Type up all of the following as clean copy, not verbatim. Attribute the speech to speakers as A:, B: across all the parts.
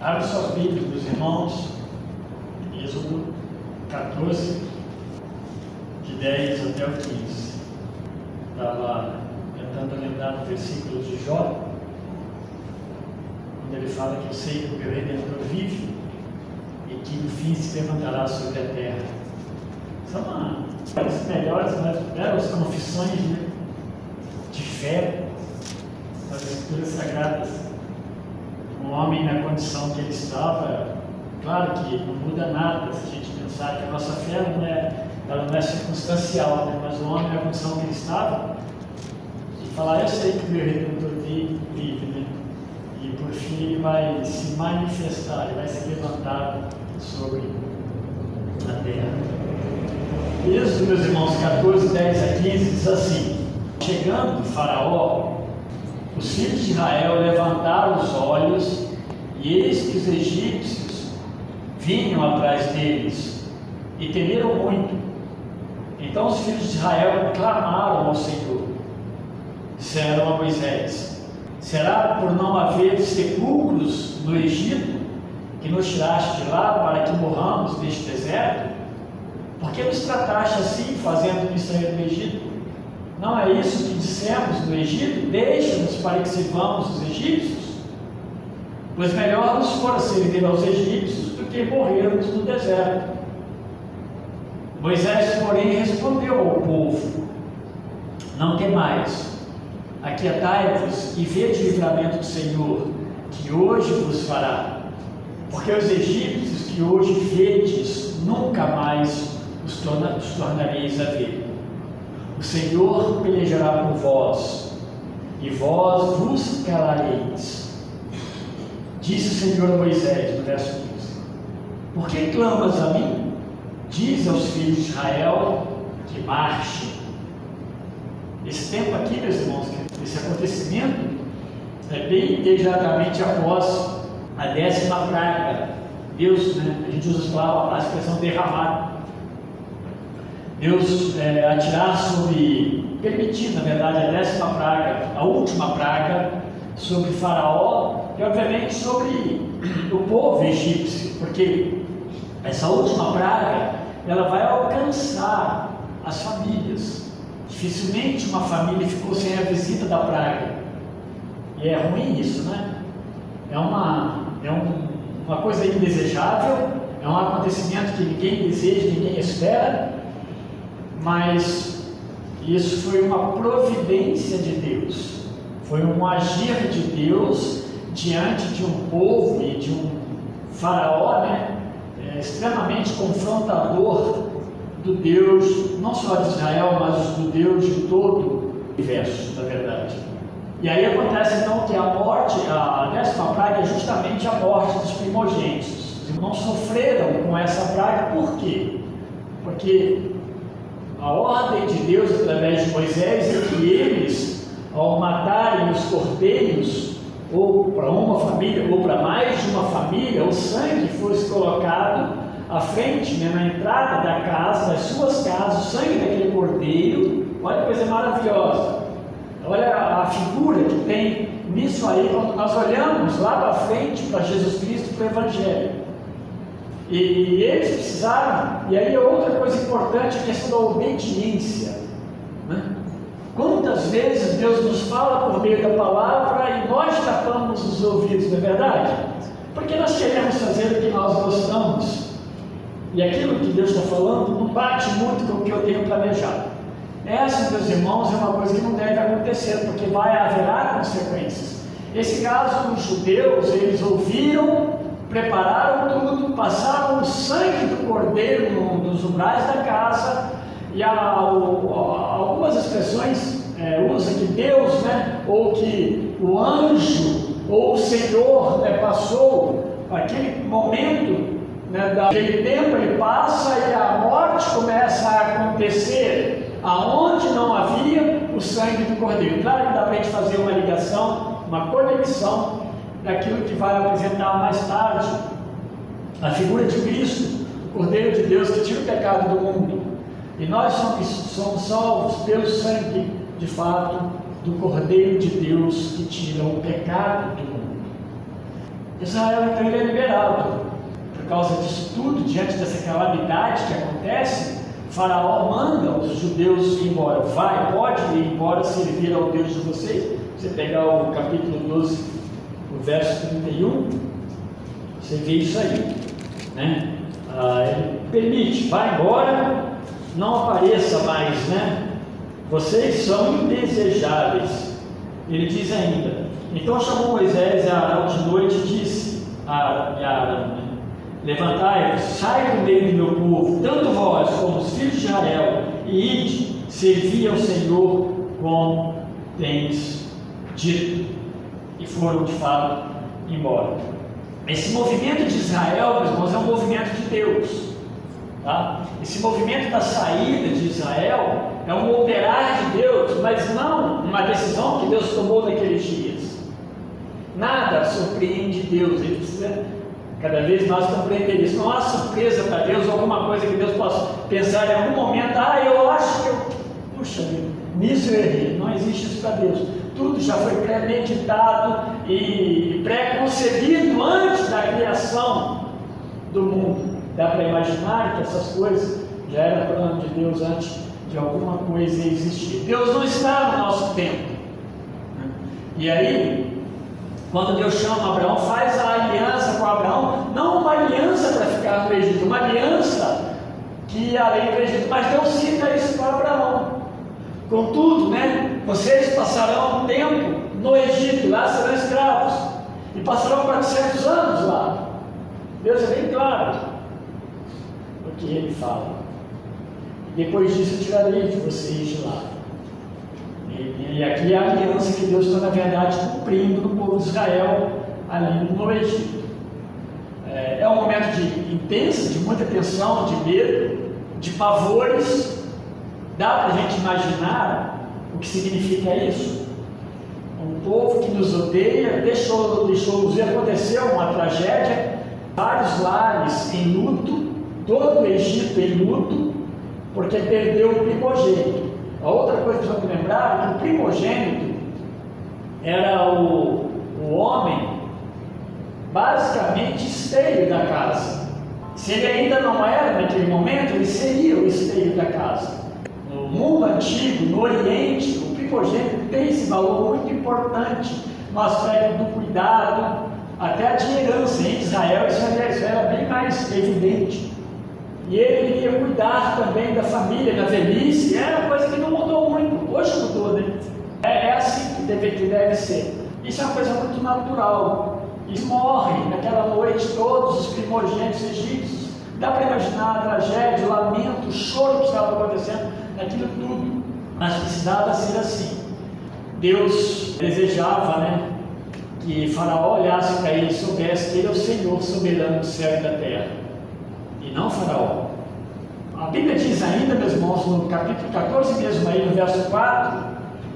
A: Abre suas Bíblias, meus irmãos, Êxodo 14, de 10 até o 15. Estava tentando lembrar do versículo de Jó, onde ele fala que eu sei que o meu Redentor vive e que no fim se levantará sobre a terra. São as melhores, mais belas confissões, né, de fé das Escrituras Sagradas. Um homem na condição que ele estava, claro que não muda nada se a gente pensar que a nossa fé ela não é circunstancial, né? Mas o homem na condição que ele estava, e falar, eu sei que o meu Redentor vive, né? E por fim ele vai se manifestar, ele vai se levantar sobre a terra. Êxodo, meus irmãos, 14, 10 a 15 diz assim: chegando Faraó, os filhos de Israel levantaram os olhos, e eis que os egípcios vinham atrás deles, e temeram muito. Então os filhos de Israel clamaram ao Senhor, disseram a Moisés: será por não haver sepulcros no Egito, que nos tiraste de lá para que morramos neste deserto? Por que nos trataste assim, fazendo-nos sair do Egito? Não é isso que dissemos no Egito? Deixa-nos para que sirvamos os egípcios? Pois melhor nos fora servir aos egípcios do que morrermos no deserto. Moisés, porém, respondeu ao povo: não temais, aquietai-vos e vede o livramento do Senhor, que hoje vos fará. Porque os egípcios que hoje vedes, nunca mais os tornareis a ver. O Senhor pelejará por vós, e vós vos calareis. Disse o Senhor a Moisés, no verso 15: por que clamas a mim? Diz aos filhos de Israel que marchem. Esse tempo aqui, meus irmãos, esse acontecimento é bem imediatamente após a 10ª praga. Deus, a gente usa a expressão derramar. Deus atirar sobre, permitir, na verdade, a 10ª praga, a última praga, sobre Faraó e, obviamente, sobre o povo egípcio, porque essa última praga, ela vai alcançar as famílias. Dificilmente uma família ficou sem a visita da praga, e é ruim isso, né? É uma coisa indesejável, é um acontecimento que ninguém deseja, ninguém espera, mas isso foi uma providência de Deus, foi um agir de Deus diante de um povo e de um Faraó, extremamente confrontador do Deus, não só de Israel, mas do Deus de todo o universo, na verdade. E aí acontece então que a morte, a 10ª praga é justamente a morte dos primogênitos. Os irmãos sofreram com essa praga, por quê? Porque a ordem de Deus através de Moisés é que eles, ao matarem os cordeiros, ou para uma família, ou para mais de uma família, o sangue fosse colocado à frente, na entrada da casa, das suas casas, o sangue daquele cordeiro. Olha que coisa maravilhosa, olha a figura que tem nisso aí, quando nós olhamos lá para frente para Jesus Cristo, para o Evangelho. E eles precisaram, e aí outra coisa importante, a questão da obediência, Quantas vezes Deus nos fala por meio da palavra e nós tapamos os ouvidos, não é verdade? Porque nós queremos fazer o que nós gostamos, e aquilo que Deus está falando não bate muito com o que eu tenho planejado. Essa, meus irmãos, é uma coisa que não deve acontecer, porque haverá consequências. Esse caso, os judeus, eles ouviram, prepararam tudo, passaram o sangue do cordeiro nos umbrais da casa, e algumas expressões usam que Deus, ou que o anjo, ou o Senhor passou aquele momento, daquele tempo ele passa e a morte começa a acontecer aonde não havia o sangue do cordeiro. Claro que dá para a gente fazer uma ligação, uma conexão daquilo que vai apresentar mais tarde, a figura de Cristo, o Cordeiro de Deus que tira o pecado do mundo. E nós somos salvos pelo sangue, de fato, do Cordeiro de Deus que tira o pecado do mundo. Israel então ele é liberado. Por causa disso tudo, diante dessa calamidade que acontece, Faraó manda os judeus ir embora. Vai, pode ir embora, servir ao Deus de vocês. Você pegar o capítulo 12, o verso 31, você vê isso aí, né? Ele permite, vai embora, não apareça mais, né? Vocês são indesejáveis. Ele diz ainda: então chamou Moisés e Arão de noite e disse a Arão, né? Levantai-vos, sai do meio do meu povo, tanto vós como os filhos de Israel, e ide, servi ao Senhor como tens dito. E foram de fato embora. Esse movimento de Israel, meus irmãos, é um movimento de Deus, tá? Esse movimento da saída de Israel é um operar de Deus, mas não uma decisão que Deus tomou naqueles dias. Nada surpreende Deus. Ele precisa cada vez mais compreender isso. Não há surpresa para Deus, alguma coisa que Deus possa pensar em algum momento: eu acho que puxa vida, nisso eu errei. Não existe isso para Deus. Tudo já foi premeditado e pré-concebido antes da criação do mundo. Dá para imaginar que essas coisas já eram plano de Deus antes de alguma coisa existir. Deus não está no nosso tempo. E aí, quando Deus chama Abraão, faz a aliança com Abraão, não uma aliança para ficar no Egito, uma aliança que ia além do Egito, mas Deus cita isso para Abraão. Contudo, né, vocês passarão um tempo no Egito, lá serão escravos, e passarão 400 anos lá. Deus é bem claro no que ele fala. E depois disso eu tirarei de vocês de lá. E aqui é a aliança que Deus está, na verdade, cumprindo no povo de Israel, ali no Egito. É um momento de intensa, de muita tensão, de medo, de pavores. Dá para a gente imaginar o que significa isso? Um povo que nos odeia, deixou-nos ver, aconteceu uma tragédia, vários lares em luto, todo o Egito em luto, porque perdeu o primogênito. A outra coisa que precisamos lembrar é que o primogênito era o homem basicamente esteio da casa. Se ele ainda não era naquele momento, ele seria o esteio da casa. No mundo antigo, no Oriente, o primogênito tem esse valor muito importante no aspecto do cuidado, até de herança. Em Israel isso era bem mais evidente. E ele iria cuidar também da família, da velhice. Era uma coisa que não mudou muito. Hoje mudou, né? É assim que deve ser. Isso é uma coisa muito natural. Eles morrem naquela noite, todos os primogênitos egípcios. Dá para imaginar a tragédia, o lamento, o choro que estava acontecendo naquilo tudo. Mas precisava ser assim. Deus desejava, né, que Faraó olhasse para ele e soubesse que ele é o Senhor soberano do céu e da terra, e não Faraó. A Bíblia diz ainda, meus irmãos, no capítulo 14 mesmo, aí no verso 4,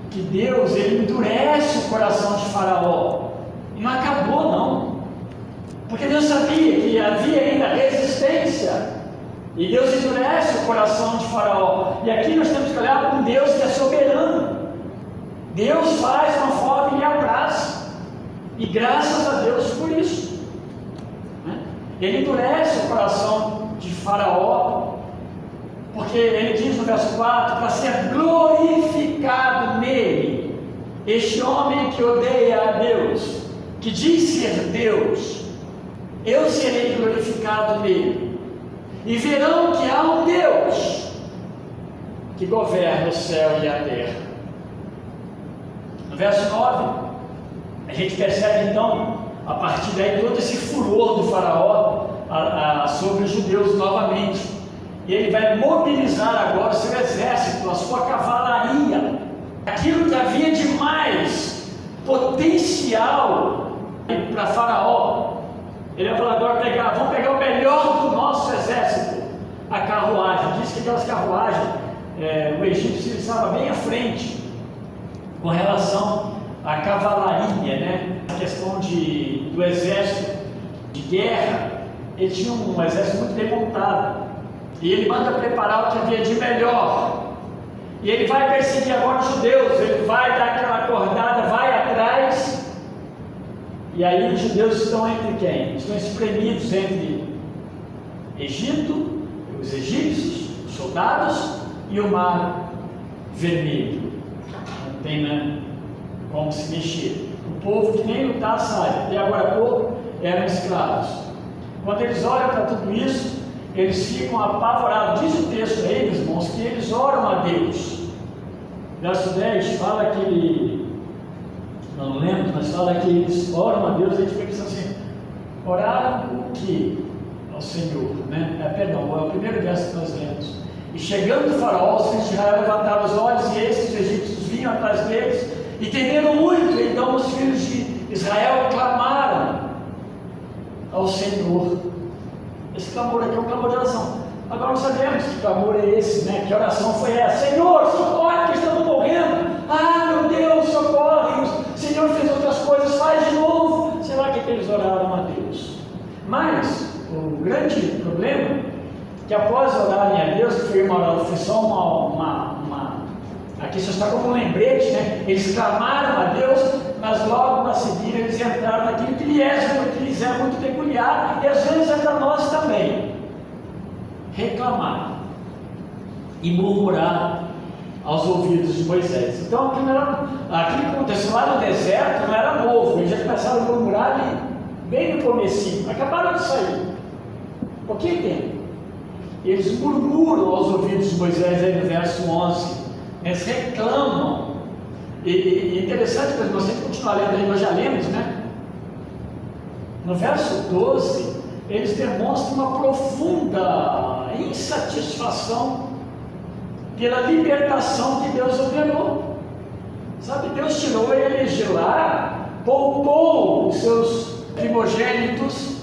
A: que Deus, ele endurece o coração de Faraó. E não acabou, não. Porque Deus sabia que havia ainda resistência. E Deus endurece o coração de Faraó. E aqui nós temos que olhar para um Deus que é soberano. Deus faz conforme lhe apraz. E graças a Deus por isso. Ele endurece o coração de Faraó, porque ele diz no verso 4, para ser glorificado nele, este homem que odeia a Deus, que diz ser Deus, eu serei glorificado nele, e verão que há um Deus que governa o céu e a terra. No verso 9, a gente percebe então, a partir daí, todo esse furor do Faraó sobre os judeus novamente. E ele vai mobilizar agora o seu exército, a sua cavalaria, aquilo que havia de mais potencial para Faraó. Ele vai falar agora: vamos pegar o melhor do nosso exército, a carruagem. Diz que aquelas carruagens, o egípcio estava bem à frente com relação à cavalaria, né? A questão do exército de guerra. Ele tinha um exército muito bem montado, e ele manda preparar o que havia de melhor, e ele vai perseguir agora os judeus. Ele vai dar aquela acordada, vai atrás, E aí os judeus estão entre quem? Estão espremidos entre Egito, os egípcios, os soldados, e o Mar Vermelho. Não tem, né, como se mexer. O povo que nem lutar sai. E agora há pouco eram escravos. Quando eles olham para tudo isso, eles ficam apavorados. Diz o texto aí, meus irmãos, que eles oram a Deus. Verso 10 fala que ele, não lembro, mas fala que eles oram a Deus. A gente fica pensando assim: oraram o que ao Senhor, né? Perdão, é o primeiro verso que nós lemos. E chegando o faraó, os filhos de Israel levantaram os olhos, e eis que os egípcios vinham atrás deles, e temeram muito. Então os filhos de Israel clamaram ao Senhor. Esse clamor aqui é um clamor de oração. Agora nós sabemos que clamor é esse, né? Que oração foi essa? Senhor, socorre, que estamos morrendo. Ah, meu Deus, socorre. O Senhor fez outras coisas, faz de novo. Sei lá o que eles oraram a Deus. Mas o grande problema é que após orarem a Deus, que foi só aqui só está como um lembrete, né? Eles clamaram a Deus, mas logo a seguir eles entraram naquilo que lhes é muito peculiar, e às vezes é para nós também: reclamar e murmurar aos ouvidos de Moisés. Então aquilo que aconteceu lá no deserto não era novo, eles já começaram a murmurar ali, bem no comecinho, acabaram de sair, pouquinho tempo. Eles murmuram aos ouvidos de Moisés aí no verso 11, eles reclamam. E interessante, mas você continuar lendo aí, nós já lemos, né? No verso 12, eles demonstram uma profunda insatisfação pela libertação que Deus ordenou. Sabe, Deus tirou eles de lá, poupou os seus primogênitos,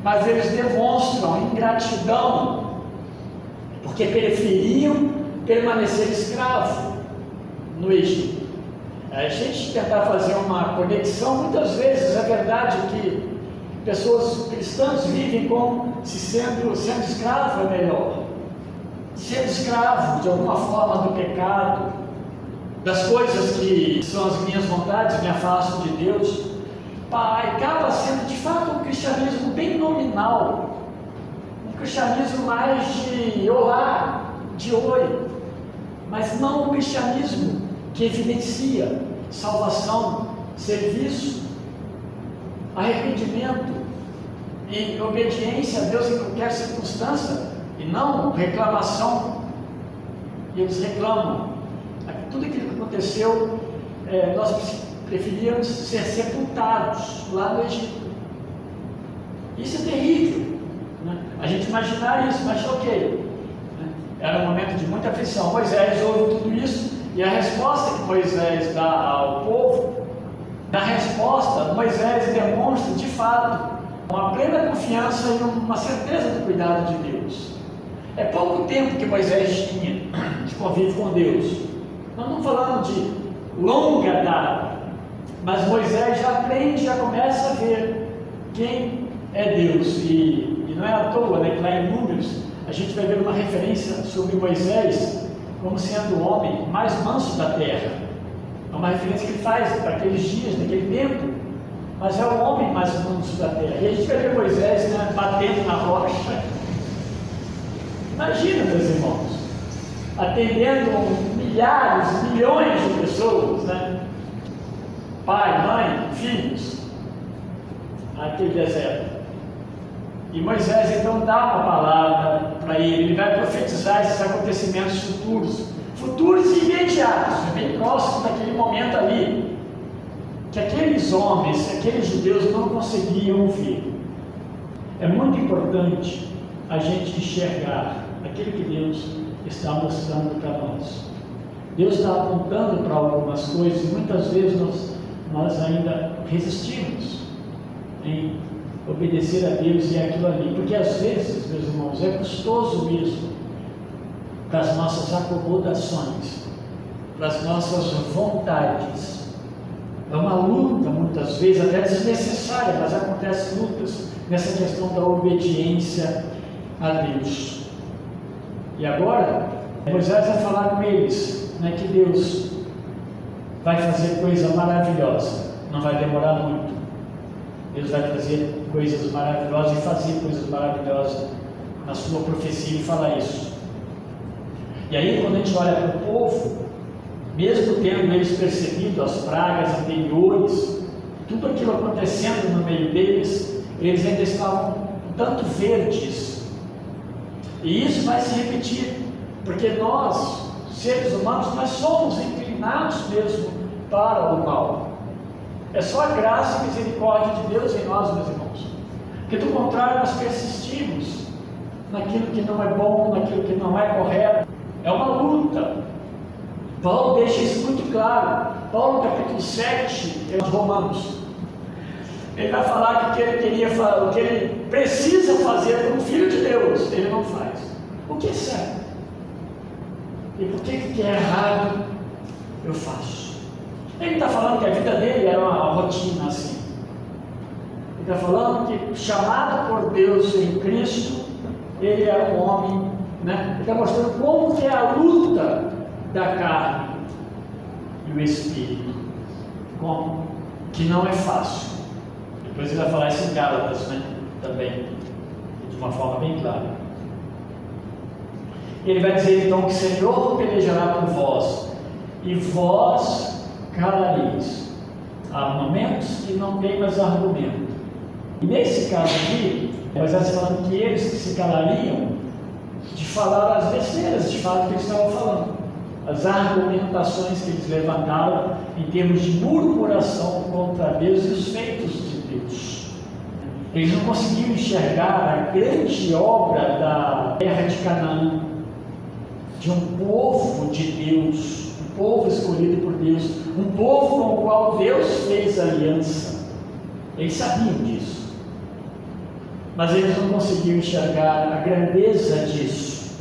A: mas eles demonstram ingratidão, porque preferiam permanecer escravo no Egito. A gente tentar fazer uma conexão, muitas vezes é verdade que pessoas cristãs vivem como se sendo escravo é melhor. Sendo escravo de alguma forma do pecado, das coisas que são as minhas vontades, me afastam de Deus, acaba sendo de fato um cristianismo bem nominal, um cristianismo mais de olá, de oi, mas não um cristianismo que evidencia salvação, serviço, arrependimento e obediência a Deus em qualquer circunstância, e não reclamação. E eles reclamam tudo aquilo que aconteceu. Nós preferíamos ser sepultados lá no Egito. Isso é terrível, né? A gente imaginar isso, mas ok, né? Era um momento de muita aflição. Moisés ouve tudo isso, e a resposta que Moisés dá ao povo, na resposta Moisés demonstra de fato uma plena confiança e uma certeza do cuidado de Deus. É pouco tempo que Moisés tinha de convívio com Deus, nós não estamos falando de longa data, mas Moisés já aprende, já começa a ver quem é Deus. E não é à toa, né, que lá em Números a gente vai ver uma referência sobre Moisés como sendo o homem mais manso da terra. É uma referência que ele faz para aqueles dias, naquele tempo, mas é o homem mais manso da terra. E a gente vai ver Moisés, né, batendo na rocha. Imagina, meus irmãos, atendendo milhares, milhões de pessoas, né? Pai, mãe, filhos, naquele deserto. E Moisés então dá uma palavra para ele vai profetizar esses acontecimentos futuros e imediatos, bem próximos daquele momento ali, que aqueles homens, aqueles judeus não conseguiam ouvir. É muito importante a gente enxergar aquilo que Deus está mostrando para nós. Deus está apontando para algumas coisas, e muitas vezes nós ainda resistimos em obedecer a Deus e aquilo ali, porque às vezes, meus irmãos, é custoso mesmo para as nossas acomodações, para as nossas vontades. É uma luta, muitas vezes, até desnecessária, mas acontecem lutas nessa questão da obediência a Deus. E agora, Moisés vai falar com eles, né, que Deus vai fazer coisa maravilhosa, não vai demorar muito. Deus vai trazer coisas maravilhosas e fazer coisas maravilhosas na sua profecia e falar isso. E aí, quando a gente olha para o povo, mesmo tendo eles percebido as pragas anteriores, tudo aquilo acontecendo no meio deles, eles ainda estavam um tanto verdes. E isso vai se repetir, porque nós, seres humanos, nós somos inclinados mesmo para o mal. É só a graça e misericórdia de Deus em nós, meus irmãos. Porque do contrário, nós persistimos naquilo que não é bom, naquilo que não é correto. É uma luta. Paulo deixa isso muito claro. Paulo, no capítulo 7, em Romanos, ele vai falar que o que ele precisa fazer como filho de Deus, ele não faz. O que é certo? E por que é errado, eu faço. Ele está falando que a vida dele era uma rotina assim. Ele está falando que, chamado por Deus em Cristo, ele era um homem, né? Ele está mostrando como que é a luta da carne e o espírito. Como? Que não é fácil. Depois ele vai falar isso em Gálatas, né? Também, de uma forma bem clara. Ele vai dizer então que o Senhor pelejará por vós, e vós calareis. Há momentos que não tem mais argumento. E nesse caso aqui, Moisés falando que eles que se calariam de falar as besteiras, de fato, que eles estavam falando. As argumentações que eles levantaram em termos de murmuração contra Deus e os feitos de Deus. Eles não conseguiam enxergar a grande obra da terra de Canaã, de um povo de Deus, um povo escolhido por Deus, um povo com o qual Deus fez aliança. Eles sabiam disso, mas eles não conseguiam enxergar a grandeza disso,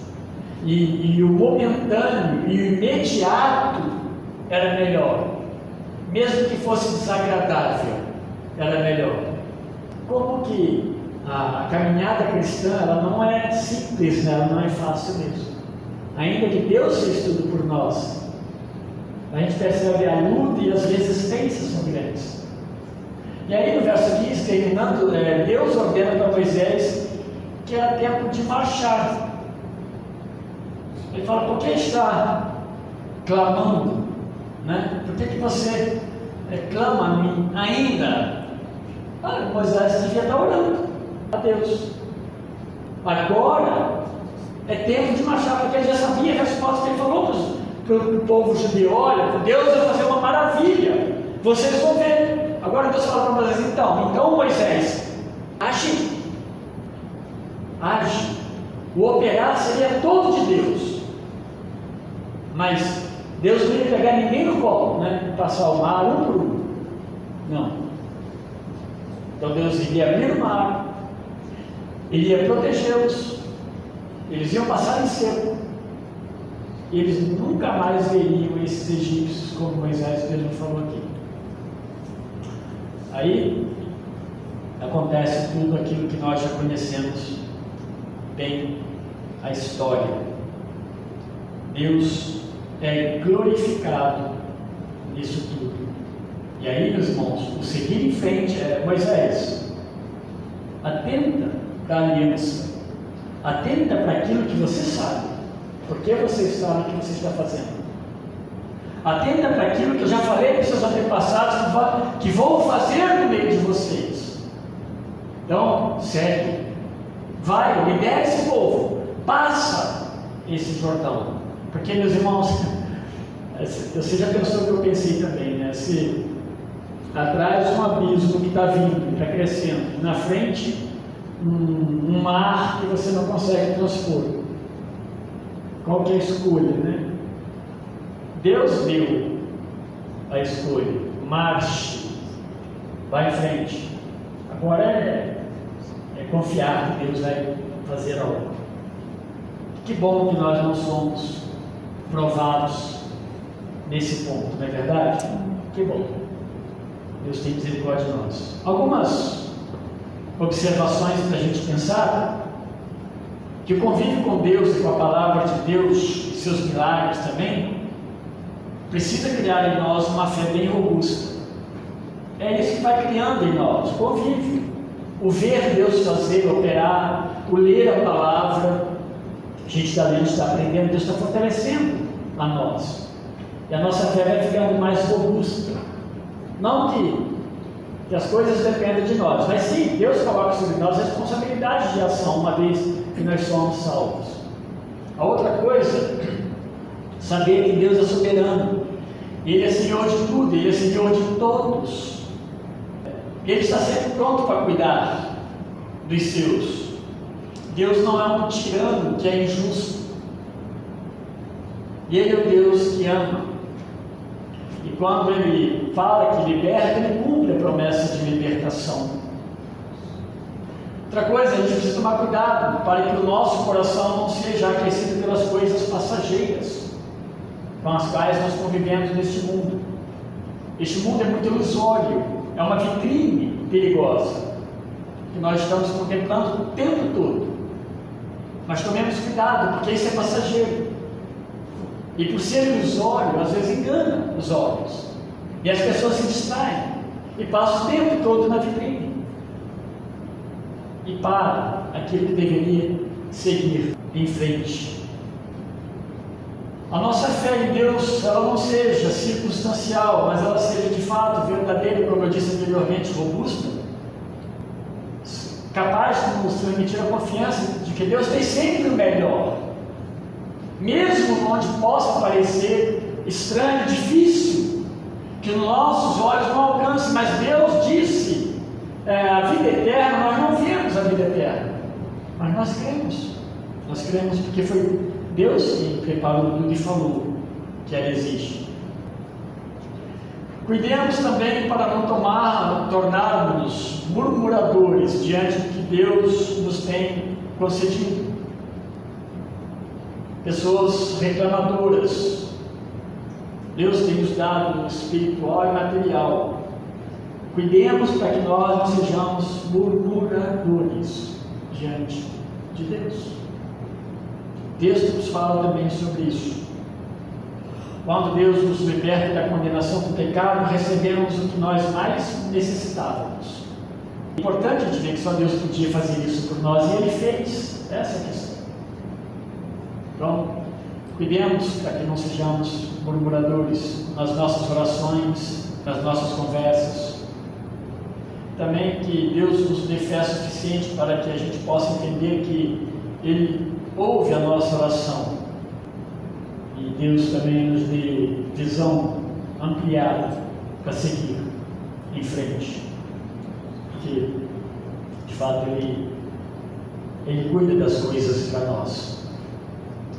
A: e o momentâneo e o imediato era melhor, mesmo que fosse desagradável, era melhor. Como que a caminhada cristã, ela não é simples, né? Ela não é fácil mesmo. Ainda que Deus fez tudo por nós, a gente percebe a luta e as resistências são grandes. E aí no verso 15, terminando, Deus ordena para Moisés que era tempo de marchar. Ele fala: por que está clamando? Né? Por que você clama a mim ainda? Moisés devia estar orando a Deus. Agora é tempo de marchar, porque ele já sabia a resposta que ele falou para o povo judeu: olha, Deus vai fazer uma maravilha, vocês vão ver. Agora Deus fala para Moisés: então Moisés, age. O operar seria todo de Deus, mas Deus não ia pegar ninguém no colo, né? Passar o mar um por um, não. Então Deus iria abrir o mar, iria protegê-los, eles iam passar em seco, e eles nunca mais veriam esses egípcios, como Moisés mesmo falou aqui. Aí acontece tudo aquilo que nós já conhecemos bem, a história. Deus é glorificado nisso tudo. E aí, meus irmãos, o seguir em frente é: Moisés, atenta para a aliança, atenta para aquilo que você sabe, porque você está no que você está fazendo. Atenta para aquilo que eu já falei para os seus antepassados que vou fazer no meio de vocês. Então, segue, vai, lidera esse povo, passa esse Jordão. Porque, meus irmãos, você já pensou que eu pensei também, né? Se atrás um abismo que está vindo, está crescendo, na frente um mar que você não consegue transpor, qual que é a escolha, né? Deus deu a escolha: marche, vá em frente. Agora é confiar que Deus vai fazer a obra. Que bom que nós não somos provados nesse ponto, não é verdade? Que bom. Deus tem misericórdia de nós. Algumas observações para a gente pensar: que o convívio com Deus e com a palavra de Deus e seus milagres também precisa criar em nós uma fé bem robusta. É isso que vai criando em nós, o convívio. O ver Deus fazer, operar, o ler a palavra. A gente está lendo, está aprendendo, Deus está fortalecendo a nós. E a nossa fé vai ficando mais robusta. Não que as coisas dependam de nós, mas sim, Deus coloca sobre nós a responsabilidade de ação, uma vez que nós somos salvos. A outra coisa, saber que Deus é soberano. Ele é Senhor de tudo, Ele é Senhor de todos. Ele está sempre pronto para cuidar dos seus. Deus não é um tirano que é injusto. Ele é o Deus que ama. E quando Ele fala que liberta, Ele cumpre a promessa de libertação. Outra coisa, a gente precisa tomar cuidado para que o nosso coração não seja aquecido pelas coisas passageiras com as quais nós convivemos neste mundo. Este mundo é muito ilusório, é uma vitrine perigosa que nós estamos contemplando o tempo todo. Mas tomemos cuidado, porque isso é passageiro. E por ser ilusório, às vezes engana os olhos. E as pessoas se distraem e passam o tempo todo na vitrine. E para aquilo que deveria seguir em frente. A nossa fé em Deus, ela não seja circunstancial, mas ela seja de fato verdadeira, como eu disse anteriormente, robusta, capaz de nos transmitir a confiança de que Deus tem sempre o melhor, mesmo onde possa parecer estranho, difícil, que nossos olhos não alcancem, mas Deus disse a vida eterna. Nós não vemos a vida eterna, mas nós cremos porque foi Deus que preparou tudo e falou que ela existe. Cuidemos também para não tornarmos murmuradores diante do que Deus nos tem concedido. Pessoas reclamadoras. Deus tem nos dado espiritual e material. Cuidemos para que nós não sejamos murmuradores diante de Deus. O texto nos fala também sobre isso. Quando Deus nos liberta da condenação do pecado, recebemos o que nós mais necessitávamos. É importante a gente ver que só Deus podia fazer isso por nós, e Ele fez. Essa é a questão. Então, cuidemos para que não sejamos murmuradores nas nossas orações, nas nossas conversas. Também que Deus nos dê fé suficiente para que a gente possa entender que Ele ouve a nossa oração, e Deus também nos dê visão ampliada para seguir em frente, porque de fato Ele cuida das coisas para nós.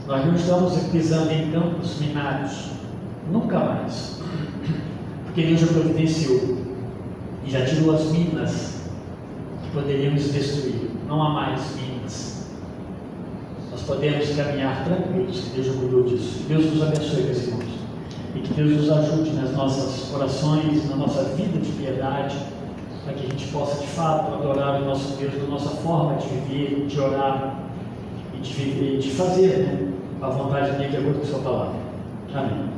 A: Nós não estamos pisando em campos minados, nunca mais, porque Deus já providenciou e já tirou as minas que poderiam nos destruir. Não há mais minas. Nós podemos caminhar tranquilos, que Deus já cuidou disso. Que Deus nos abençoe, meus irmãos, e que Deus nos ajude nas nossas orações, na nossa vida de piedade, para que a gente possa de fato adorar o nosso Deus, da nossa forma de viver, de orar e de viver, de fazer, a vontade dele de acordo com a sua palavra. Amém.